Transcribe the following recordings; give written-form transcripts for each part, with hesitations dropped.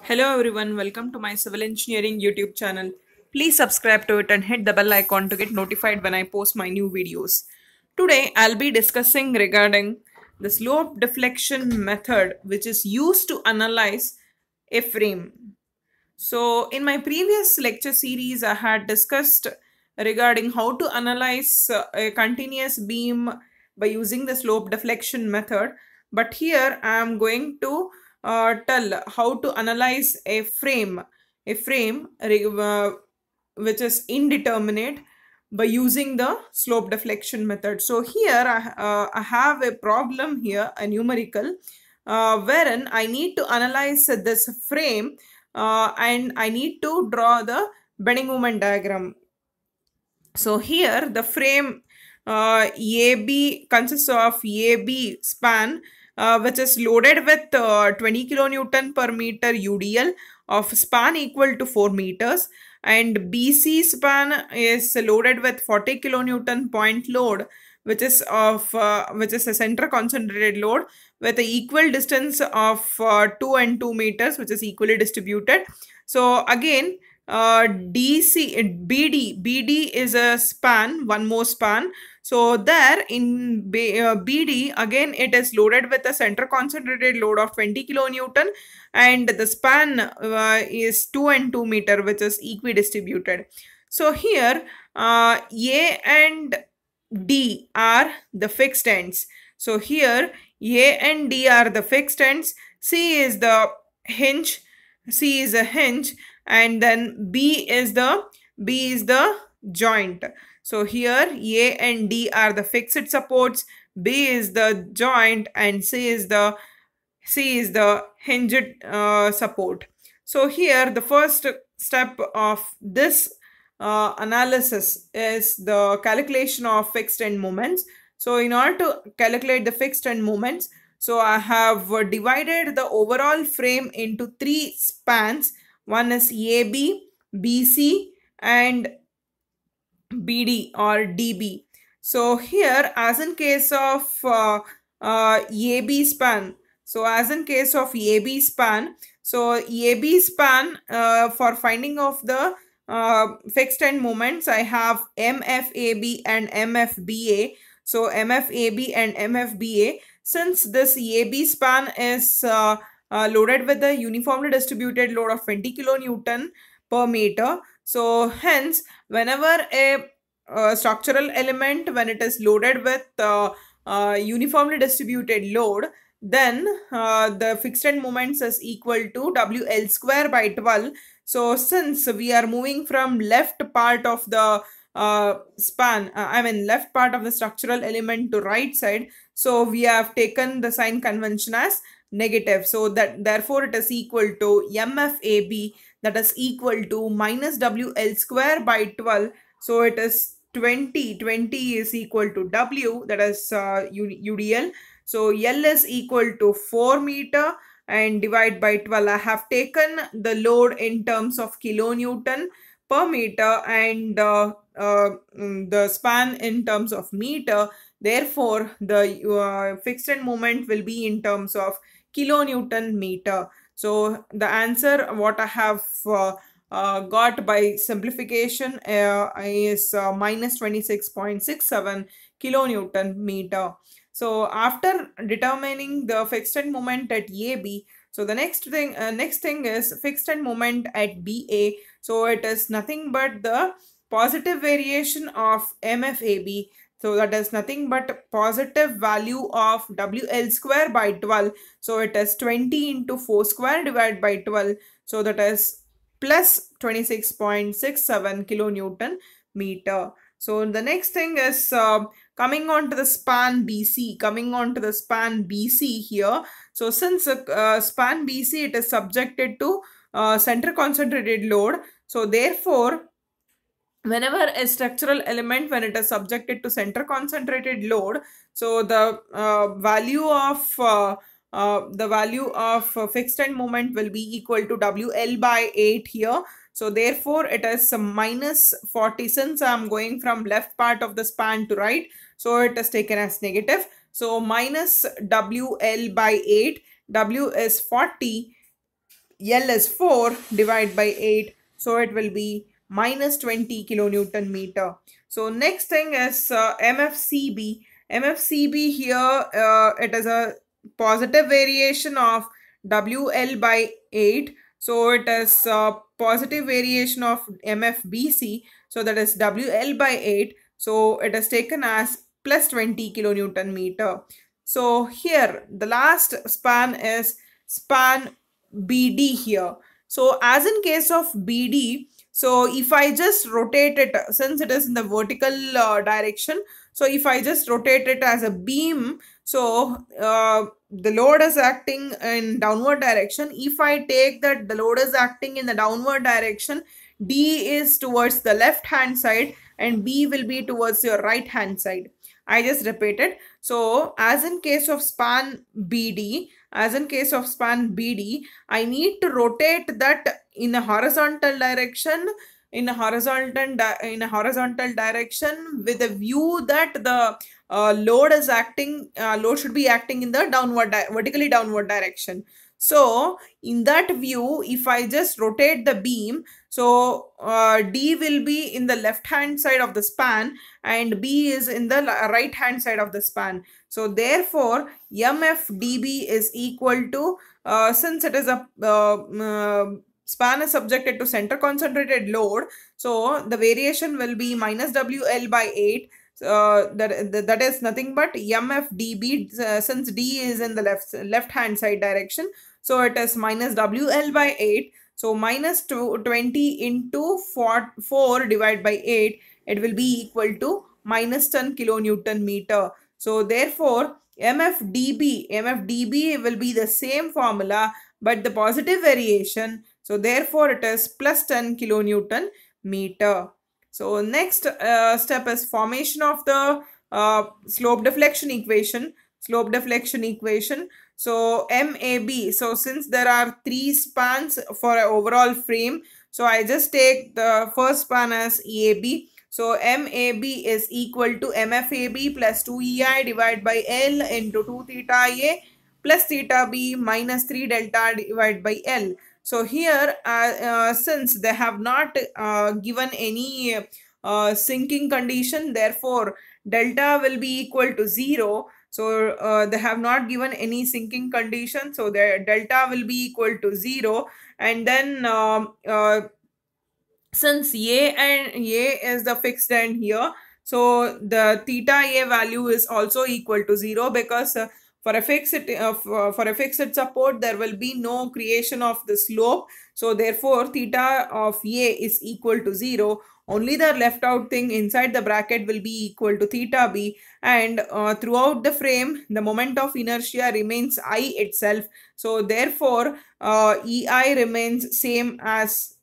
Hello everyone, welcome to my civil engineering YouTube channel. Please subscribe to it and hit the bell icon to get notified when I post my new videos. Today I'll be discussing regarding the slope deflection method which is used to analyze a frame. So in my previous lecture series I had discussed regarding how to analyze a continuous beam by using the slope deflection method, but here I am going to tell how to analyze a frame which is indeterminate by using the slope deflection method. So here I have a problem here, a numerical, wherein I need to analyze this frame and I need to draw the bending moment diagram. So here the frame AB consists of AB span which is loaded with 20 kilonewton per meter UDL of span equal to 4 meters, and BC span is loaded with 40 kilonewton point load which is a center concentrated load with an equal distance of 2 and 2 meters, which is equally distributed. So again, BD is a span, one more span. So there in BD, again it is loaded with a center concentrated load of 20 kilonewton, and the span is 2 and 2 meter, which is equidistributed. So here A and D are the fixed ends. So here A and D are the fixed ends. C is the hinge. C is a hinge, and then B is the joint. So here A and D are the fixed supports, B is the joint, and C is the hinged support. So here the first step of this analysis is the calculation of fixed end moments. So in order to calculate the fixed end moments, so I have divided the overall frame into three spans. One is AB, BC, and BD or DB. So here, as in case of AB span, so as in case of AB span, so AB span for finding of the fixed end moments, I have MFAB and MFBA. So MFAB and MFBA, since this AB span is loaded with a uniformly distributed load of 20 kilonewton per meter, so hence whenever a structural element, when it is loaded with uniformly distributed load, then the fixed end moments is equal to WL square by 12. So since we are moving from left part of the left part of the structural element to right side, so we have taken the sign convention as negative. So that therefore it is equal to MFAB, that is equal to minus WL square by 12. So it is 20. 20 is equal to W, that is UDL. So L is equal to 4 meter and divide by 12. I have taken the load in terms of kilonewton per meter and the span in terms of meter. Therefore, the fixed end moment will be in terms of kilonewton meter. So the answer what I have got by simplification is minus 26.67 kilonewton meter. So after determining the fixed end moment at AB, so the next thing is fixed end moment at BA. So it is nothing but the positive variation of MFAB. So that is nothing but positive value of WL square by 12. So it is 20 into 4 square divided by 12. So that is plus 26.67 kilonewton meter. So the next thing is coming on to the span BC. Coming on to the span BC here. So since span BC, it is subjected to center concentrated load. So therefore, whenever a structural element, when it is subjected to center concentrated load, so the value of fixed end moment will be equal to WL by 8 here. So therefore it is minus 40. Since I am going from left part of the span to right, so it is taken as negative. So minus WL by 8, W is 40 L is 4, divide by 8. So it will be minus 20 kilonewton meter. So next thing is MFCB. MFCB here, it is a positive variation of WL by 8. So it is a positive variation of MFBC. So that is WL by 8. So it is taken as plus 20 kilonewton meter. So here the last span is span BD here. So as in case of BD, so if I just rotate it, since it is in the vertical direction, so if I just rotate it as a beam, so the load is acting in downward direction. If I take that the load is acting in the downward direction, D is towards the left hand side and B will be towards your right hand side. I just repeated. So as in case of span BD, I need to rotate that in a horizontal direction, in a horizontal direction, with a view that the load should be acting in the vertically downward direction. So in that view, if I just rotate the beam, so D will be in the left hand side of the span and B is in the right hand side of the span. So therefore MFDB is equal to, since it is a span is subjected to center concentrated load, so the variation will be minus WL by 8. That is nothing but MFDB, since D is in the left hand side direction, so it is minus WL by 8. So minus 20 into 4 divided by 8, it will be equal to minus 10 kilonewton meter. So therefore MFDB will be the same formula but the positive variation. So therefore it is plus 10 kilonewton meter. So next step is formation of the slope deflection equation. So MAB. So since there are 3 spans for an overall frame, so I just take the first span as EAB. So MAB is equal to MFAB plus 2EI divided by L into 2 theta A plus theta B minus 3 delta divided by L. So here, since they have not given any sinking condition, therefore delta will be equal to 0. So they have not given any sinking condition, so their delta will be equal to 0. And then since A is the fixed end here, so the theta A value is also equal to 0, because for a fixed support there will be no creation of the slope. So therefore theta of A is equal to 0. Only the left out thing inside the bracket will be equal to theta B, and throughout the frame the moment of inertia remains I itself. So therefore EI remains same as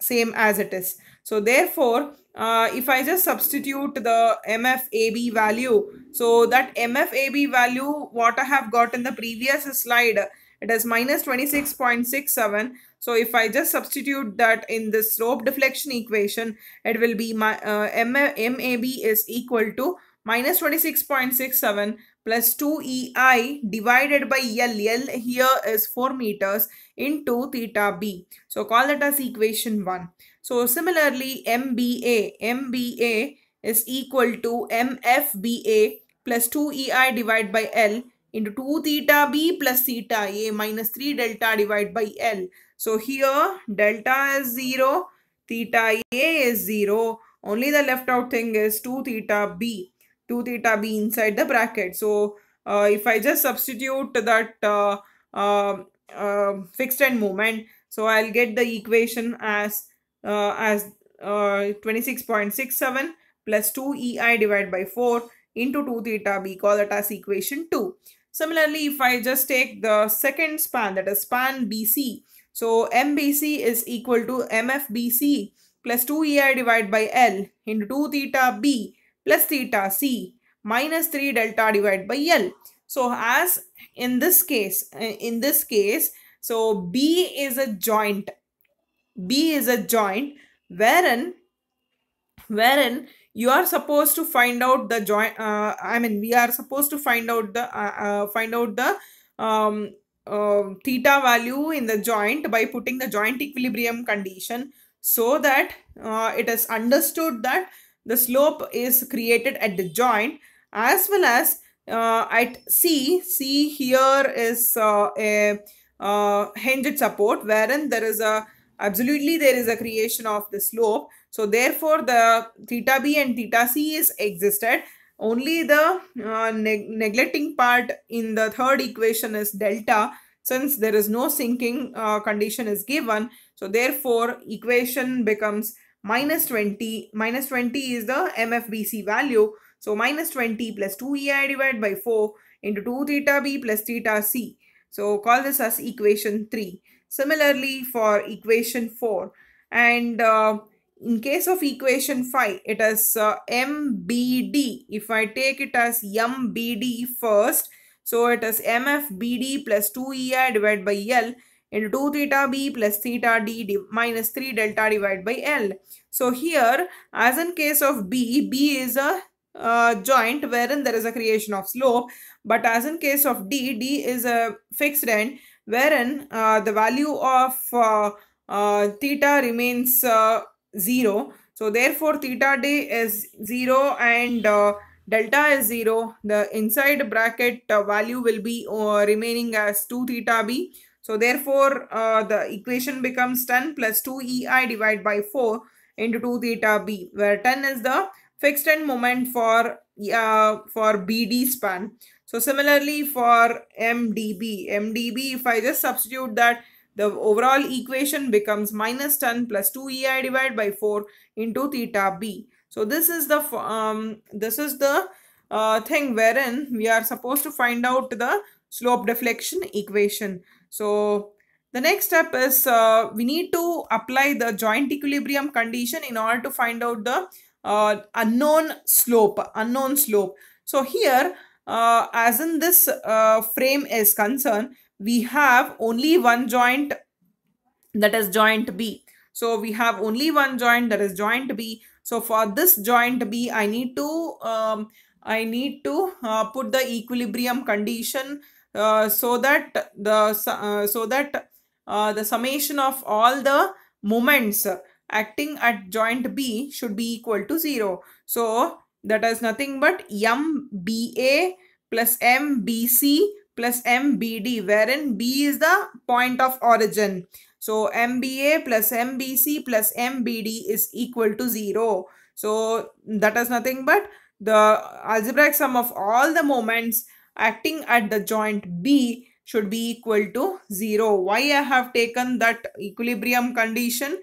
it is. So therefore if I just substitute the MFAB value, so that MFAB value what I have got in the previous slide, it is minus 26.67. So if I just substitute that in the slope deflection equation, it will be MAB is equal to minus 26.67 plus 2EI divided by L. L here is 4 meters into theta B. So call that as equation 1. So similarly MBA is equal to MFBA plus 2EI divided by L into 2 theta B plus theta A minus 3 delta divided by L. So here delta is 0, theta A is 0. Only the left out thing is 2 theta B inside the bracket. So if I just substitute that fixed end moment, so I'll get the equation as 26.67 plus 2EI divided by 4 into 2 theta B, call that as equation 2. Similarly, if I just take the second span, that is span BC, so MBC is equal to MFBC plus 2EI divided by L into 2 theta B plus theta C minus 3 delta divided by L. So as in this case, so B is a joint wherein you are supposed to find out the joint, we are supposed to find out the theta value in the joint by putting the joint equilibrium condition, so that it is understood that the slope is created at the joint, as well as at C here is a hinged support, wherein there is a creation of the slope. So therefore the theta b and theta c is existed. Only the neglecting part in the third equation is delta, since there is no sinking condition is given. So therefore equation becomes minus 20. Minus 20 is the MFBC value. So minus 20 plus 2EI divided by 4 into 2 theta b plus theta c. So call this as equation 3. Similarly for equation 4, and in case of equation 5, it is MBD. If I take it as MBD first, so it is MFBD plus 2EI divided by L into 2 theta B plus theta D minus 3 delta divided by L. So here, as in case of B is a joint wherein there is a creation of slope, but as in case of D is a fixed end wherein the value of theta remains 0. So therefore theta d is 0 and delta is 0. The inside bracket value will be remaining as 2 theta b. So therefore the equation becomes 10 plus 2 ei divided by 4 into 2 theta b, where 10 is the fixed end moment for BD span. So similarly for MDB, if I just substitute that, the overall equation becomes minus 10 plus 2 ei divided by 4 into theta b. So this is the thing wherein we are supposed to find out the slope deflection equation. So the next step is we need to apply the joint equilibrium condition in order to find out the unknown slope. So here, as in this frame is concerned, we have only one joint, that is joint B. So we have only one joint, that is joint B. So for this joint B, I need to put the equilibrium condition so that the summation of all the moments acting at joint B should be equal to 0. So that is nothing but MBA plus MBC plus MBD, wherein B is the point of origin. So MBA plus MBC plus MBD is equal to 0. So that is nothing but the algebraic sum of all the moments acting at the joint B should be equal to 0. Why I have taken that equilibrium condition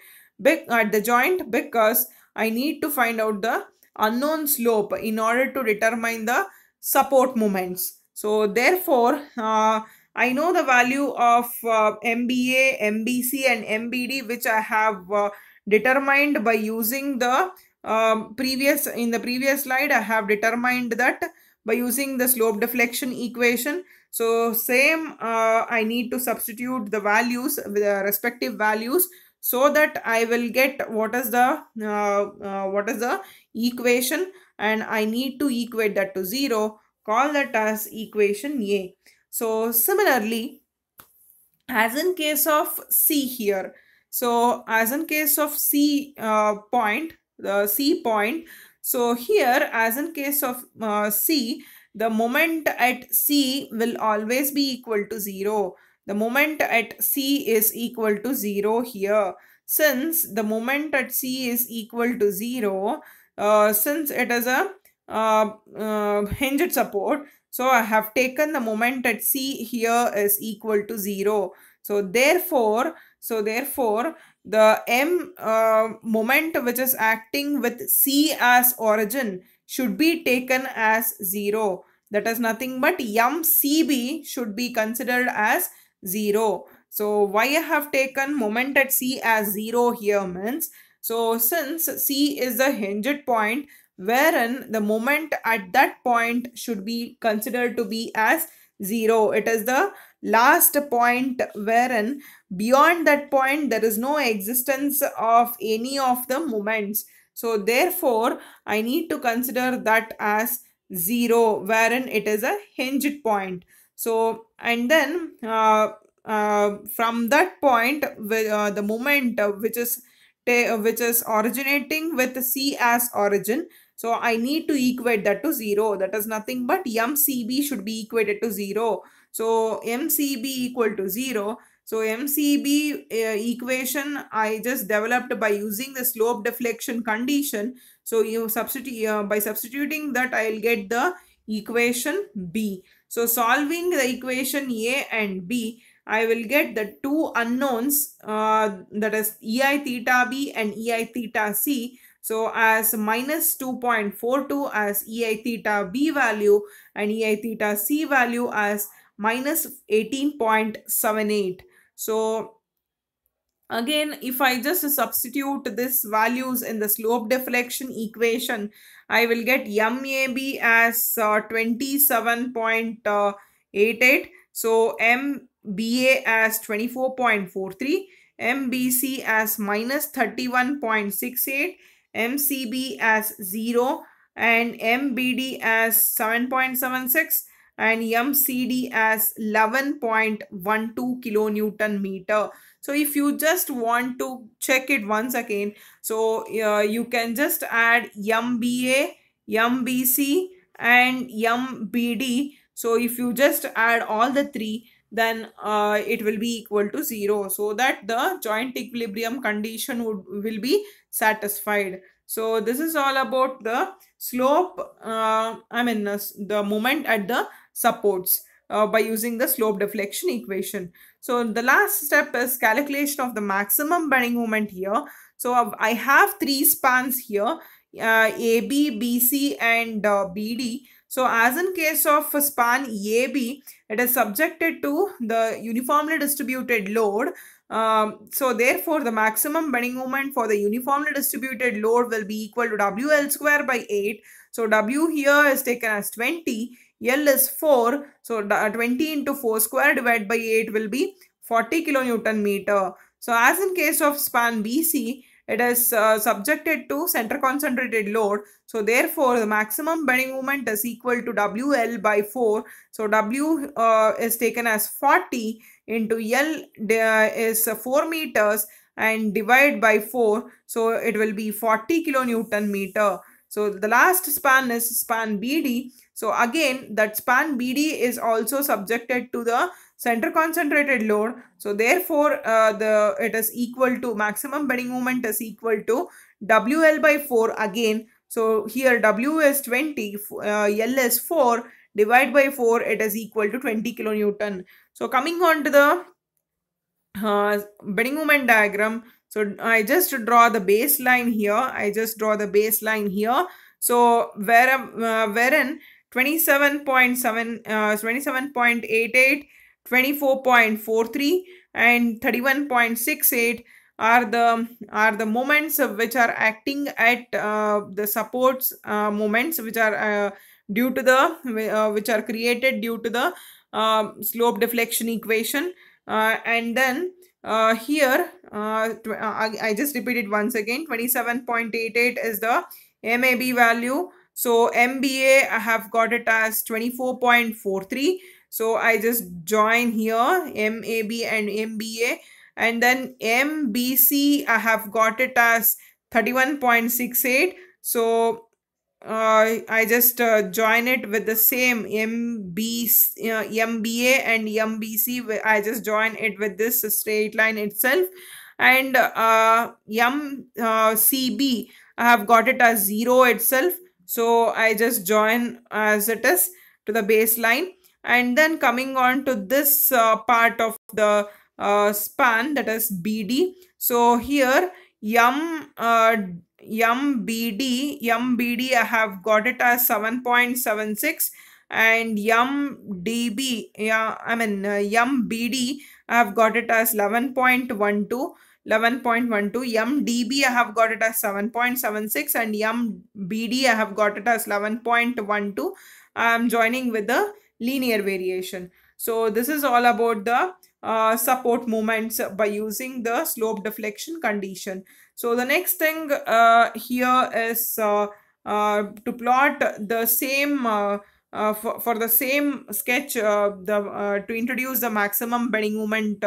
at the joint? Because I need to find out the unknown slope in order to determine the support moments. So therefore, I know the value of MBA, MBC and MBD, which I have determined by using the in the previous slide. I have determined that by using the slope deflection equation. So same, I need to substitute the values with the respective values, so that I will get what is the equation, and I need to equate that to 0. Call that as equation A. So similarly, as in case of C here, so as in case of C point, the C point, so here as in case of C, the moment at C will always be equal to 0. The moment at C is equal to 0 here. Since the moment at C is equal to 0, since it is a hinged support, so I have taken the moment at C here is equal to 0. So therefore the moment which is acting with C as origin should be taken as 0. That is nothing but MCB should be considered as 0. So why I have taken moment at C as 0 here means, so since C is the hinged point, wherein the moment at that point should be considered to be as 0. It is the last point wherein beyond that point there is no existence of any of the moments. So therefore I need to consider that as 0, wherein it is a hinged point. So and then from that point, the moment which is originating with C as origin, so I need to equate that to 0. That is nothing but MCB should be equated to 0. So MCB equal to 0. So MCB equation I just developed by using the slope deflection condition. So you substitute by substituting that, I'll get the equation B. So solving the equation A and B, I will get the two unknowns, that is EI theta B and EI theta C. So as minus 2.42 as EI theta B value and EI theta C value as minus 18.78. So again, if I just substitute this values in the slope deflection equation, I will get MAB as 27.88. So MBA as 24.43, MBC as minus 31.68, MCB as 0, and MBD as 7.76, and MCD as 11.12 kilonewton meter. So if you just want to check it once again, so you can just add MBA, MBC and MBD. So if you just add all the three, then it will be equal to 0, so that the joint equilibrium condition will be satisfied. So this is all about the slope, the moment at the supports by using the slope deflection equation. So the last step is calculation of the maximum bending moment here. So I have three spans here, AB, BC and BD. So as in case of span AB, it is subjected to the uniformly distributed load. So therefore the maximum bending moment for the uniformly distributed load will be equal to WL square by 8. So W here is taken as 20. L is 4. So 20 into 4 square divided by 8 will be 40 kilonewton meter. So as in case of span BC, it is subjected to center concentrated load. So therefore the maximum bending moment is equal to WL by 4. So W is taken as 40 into L is 4 meters and divide by 4. So it will be 40 kilonewton meter. So the last span is span BD. So again, that span BD is also subjected to the center concentrated load. So therefore, it is equal to maximum bending moment is equal to WL by 4 again. So here W is 20, L is 4, divide by 4, it is equal to 20 kilonewton. So coming on to the bending moment diagram. So I just draw the baseline here. So wherein 27.7, 27.88, 24.43 and 31.68 are the moments which are acting at the supports moments which are due to the which are created due to the slope deflection equation. And then here I just repeat it once again. 27.88 is the MAB value. So MBA I have got it as 24.43. So I just join here MAB and MBA, and then MBC I have got it as 31.68. So I just join it with the same MBA and MBC. I just join it with this straight line itself. And MCB, I have got it as 0 itself. So I just join as it is to the baseline. And then coming on to this part of the span, that is BD. So here MBD I have got it as 7.76, and MDB, MBD I have got it as 11.12. MDB I have got it as 7.76 and MBD I have got it as 11.12. I am joining with the linear variation. So this is all about the support moments by using the slope deflection condition. So the next thing here is to plot the same for the same sketch, the to introduce the maximum bending moment,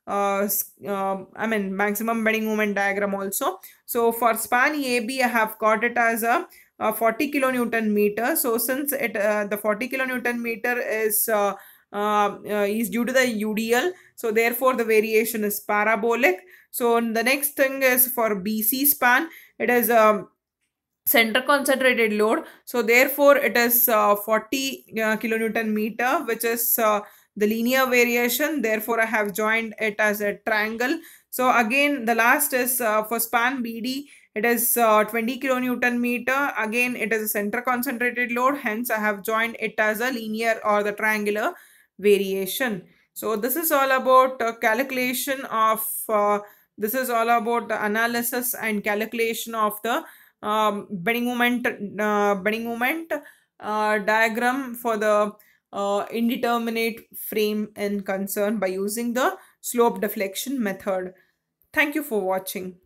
I mean maximum bending moment diagram also. So for span AB, I have got it as a 40 kilonewton meter. So since it the 40 kilonewton meter is due to the UDL, so therefore the variation is parabolic. So the next thing is for BC span, it is center concentrated load, so therefore it is 40 kilonewton meter, which is the linear variation, therefore I have joined it as a triangle. So again the last is for span BD, it is 20 kilonewton meter, again it is a center concentrated load, hence I have joined it as a linear or the triangular variation. So this is all about calculation of this is all about the analysis and calculation of the bending moment diagram for the indeterminate frame in concern by using the slope deflection method. Thank you for watching.